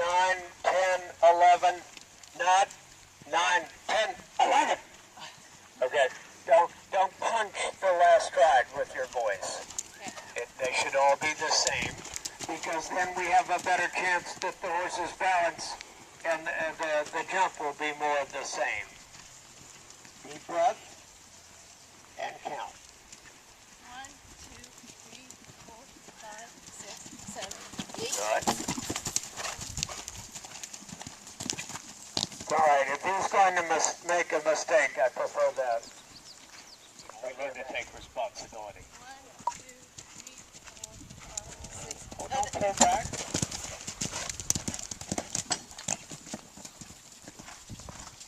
9, 10, 11, not 9, 10, 11. Okay, don't punch the last stride with your voice. They should all be the same, because then we have a better chance that the horse's balance and the jump will be more of the same. Deep breath and count. 1, 2, 3, 4, 5, 6, 7, 8. Good. All right, if he's going to make a mistake, I prefer that. I'm going to take responsibility. 1, 2, 3, 4, 5, 6, 7. Don't pull back.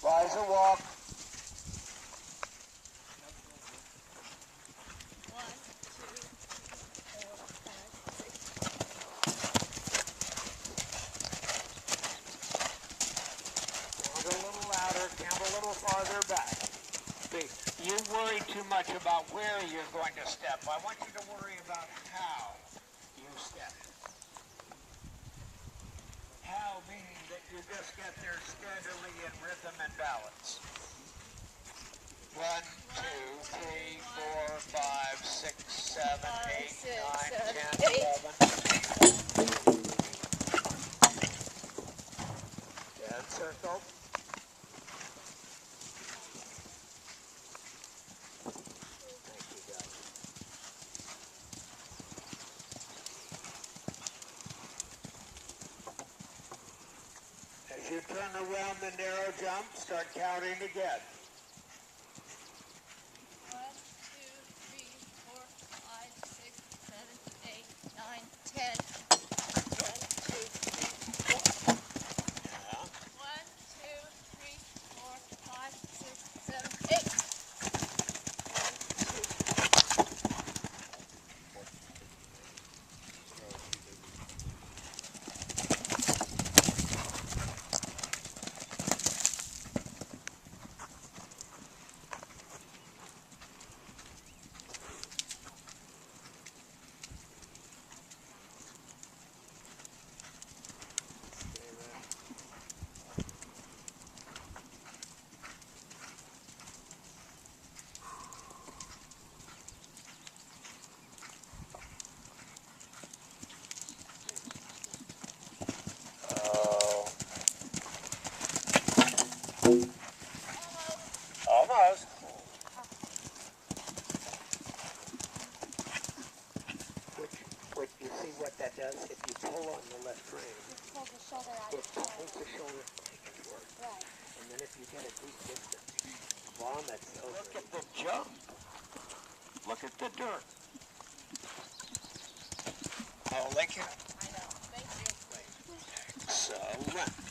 Rise and walk. 1, 2, 3, 4, 5, 6. Count a little louder, count a little farther back. See, you worry too much about where you're going to step. I want you to worry about how you step. How meaning that you just get there steadily in rhythm and balance. 1, 2, 3, 4, 5, 6, 7, 8, 9, 10, 11. Dead circle. Thank you, guys. As you turn around the narrow jump, start counting again. 1, 2, 3, 4, 5, 6, 7, 8, 9, 10. 1, 2, 3, 4. Yeah. 1, 2, 3, 4, 5, 6, 7, 8. Almost. Which you see what that does? If you pull on the left rein, Pull the shoulder out it of the way. pulls the shoulder forward. Right. And then if you get a deep distance, vomits over. Look at the jump. Look at the dirt. Oh, Lincoln. I know. Thank you. Excellent.